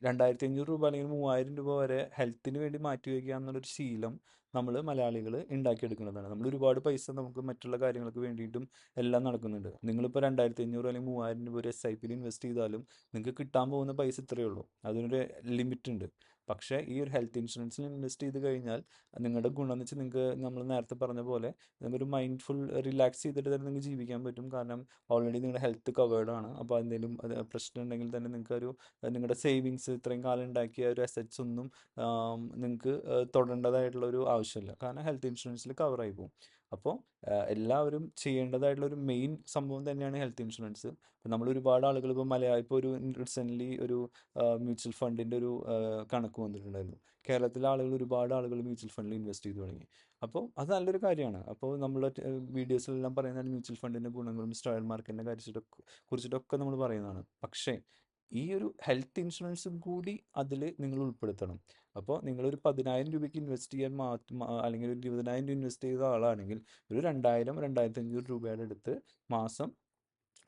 2500 രൂപ അല്ലെങ്കിൽ 3000 രൂപ വരെ ഹെൽത്തിന് വേണ്ടി മാറ്റി വയ്ക്കുക എന്നുള്ളൊരു ശീലം നമ്മൾ മലയാളികൾ ഉണ്ടാക്കിയെടുക്കുന്നതാണ്. നമ്മൾ ഒരുപാട് പൈസ നമുക്ക് മറ്റുള്ള കാര്യങ്ങൾക്ക് വേണ്ടിയിട്ടും എല്ലാം നടക്കുന്നുണ്ട്. നിങ്ങളിപ്പോൾ 2500 അല്ലെങ്കിൽ 3000 രൂപ ഒരു SIP-യിൽ ഇൻവെസ്റ്റ് ചെയ്താലും നിങ്ങൾക്ക് കിട്ടാൻ പോകുന്ന പൈസ ഇത്രയേ ഉള്ളൂ. അതിനൊരു ലിമിറ്റ് ഉണ്ട്. പക്ഷേ ഈ ഒരു ഹെൽത്ത് ഇൻഷുറൻസിൽ ഇൻവെസ്റ്റ് ചെയ്ത് കഴിഞ്ഞാൽ നിങ്ങളുടെ ഗുണം എന്ന് വെച്ചാൽ നിങ്ങൾക്ക് നമ്മൾ നേരത്തെ പറഞ്ഞ പോലെ നിങ്ങൾക്കൊരു മൈൻഡ്ഫുൾ റിലാക്സ് ചെയ്തിട്ട് തന്നെ നിങ്ങൾക്ക് ജീവിക്കാൻ പറ്റും. കാരണം ഓൾറെഡി നിങ്ങളുടെ ഹെൽത്ത് കവേർഡ് ആണ്. അപ്പോൾ എന്തെങ്കിലും പ്രശ്നം ഉണ്ടെങ്കിൽ തന്നെ നിങ്ങൾക്കൊരു നിങ്ങളുടെ സേവിങ്സ് ഇത്രയും കാലം ഉണ്ടാക്കിയ ഒരു അസറ്റ്സ് ഒന്നും നിങ്ങൾക്ക് തൊടേണ്ടതായിട്ടുള്ള ഒരു ആവശ്യമില്ല. കാരണം ഹെൽത്ത് ഇൻഷുറൻസിൽ കവറായി പോകും. അപ്പോൾ എല്ലാവരും ചെയ്യേണ്ടതായിട്ടുള്ള ഒരു മെയിൻ സംഭവം തന്നെയാണ് ഹെൽത്ത് ഇൻഷുറൻസ്. ഇപ്പം നമ്മൾ ഒരുപാട് ആളുകൾ ഇപ്പോൾ ഒരു റീസെൻ്റ്ലി ഒരു മ്യൂച്വൽ ഫണ്ടിൻ്റെ ഒരു കണക്ക് വന്നിട്ടുണ്ടായിരുന്നു. കേരളത്തിലെ ആളുകൾ ഒരുപാട് ആളുകൾ മ്യൂച്വൽ ഫണ്ടിൽ ഇൻവെസ്റ്റ് ചെയ്തു തുടങ്ങി. അപ്പോൾ അത് നല്ലൊരു കാര്യമാണ്. അപ്പോൾ നമ്മൾ വീഡിയോസിലെല്ലാം പറയുന്നത് മ്യൂച്വൽ ഫണ്ടിൻ്റെ ഗുണങ്ങളും സ്റ്റോക്ക് മാർക്കറ്റിനെ കുറിച്ചിട്ടൊക്കെ നമ്മൾ പറയുന്നതാണ്. പക്ഷേ ഈ ഒരു ഹെൽത്ത് ഇൻഷുറൻസും കൂടി അതിൽ നിങ്ങൾ ഉൾപ്പെടുത്തണം. അപ്പോൾ നിങ്ങളൊരു 10,000 രൂപയ്ക്ക് ഇൻവെസ്റ്റ് ചെയ്യാൻ അല്ലെങ്കിൽ ഒരു 20,000 രൂപ ഇൻവെസ്റ്റ് ചെയ്ത ആളാണെങ്കിൽ ഒരു 2000-2500 രൂപയുടെ അടുത്ത് മാസം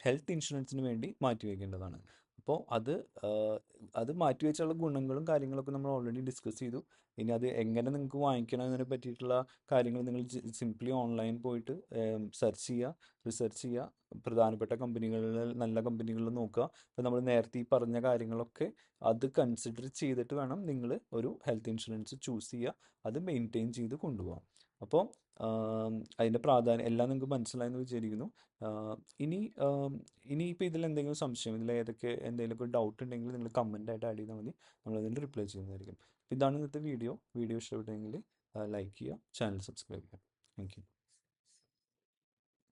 ഹെൽത്ത് ഇൻഷുറൻസിന് വേണ്ടി മാറ്റി വയ്ക്കേണ്ടതാണ്. അപ്പോൾ അത് മാറ്റി വെച്ചുള്ള ഗുണങ്ങളും കാര്യങ്ങളൊക്കെ നമ്മൾ ഓൾറെഡി ഡിസ്കസ് ചെയ്തു. ഇനി അത് എങ്ങനെ നിങ്ങൾക്ക് വാങ്ങിക്കണം എന്നതിനെ പറ്റിയിട്ടുള്ള കാര്യങ്ങൾ നിങ്ങൾ സിംപ്ലി ഓൺലൈൻ പോയിട്ട് സെർച്ച് ചെയ്യുക, റിസർച്ച് ചെയ്യുക, പ്രധാനപ്പെട്ട കമ്പനികളിൽ നല്ല കമ്പനികളിൽ നോക്കുക. അപ്പോൾ നമ്മൾ നേരത്തെ ഈ പറഞ്ഞ കാര്യങ്ങളൊക്കെ അത് കൺസിഡർ ചെയ്തിട്ട് വേണം നിങ്ങൾ ഒരു ഹെൽത്ത് ഇൻഷുറൻസ് ചൂസ് ചെയ്യുക, അത് മെയിൻറ്റെയിൻ ചെയ്ത് കൊണ്ടുപോകാം. അപ്പോൾ അതിൻ്റെ പ്രാധാന്യം എല്ലാം നിങ്ങൾക്ക് മനസ്സിലായെന്ന് വിചാരിക്കുന്നു. ഇനിയിപ്പോൾ ഇതിൽ എന്തെങ്കിലും സംശയം, ഇതിൽ ഏതൊക്കെ എന്തെങ്കിലുമൊക്കെ ഡൗട്ട് ഉണ്ടെങ്കിൽ നിങ്ങൾ കമൻ്റായിട്ട് ആഡ് ചെയ്താൽ മതി, നമ്മളതിന് റിപ്ലൈ ചെയ്യുന്നതായിരിക്കും. അപ്പോൾ ഇതാണ് ഇന്നത്തെ വീഡിയോ ഇഷ്ടപ്പെട്ടെങ്കിൽ ലൈക്ക് ചെയ്യുക, ചാനൽ സബ്സ്ക്രൈബ് ചെയ്യുക. Thank you.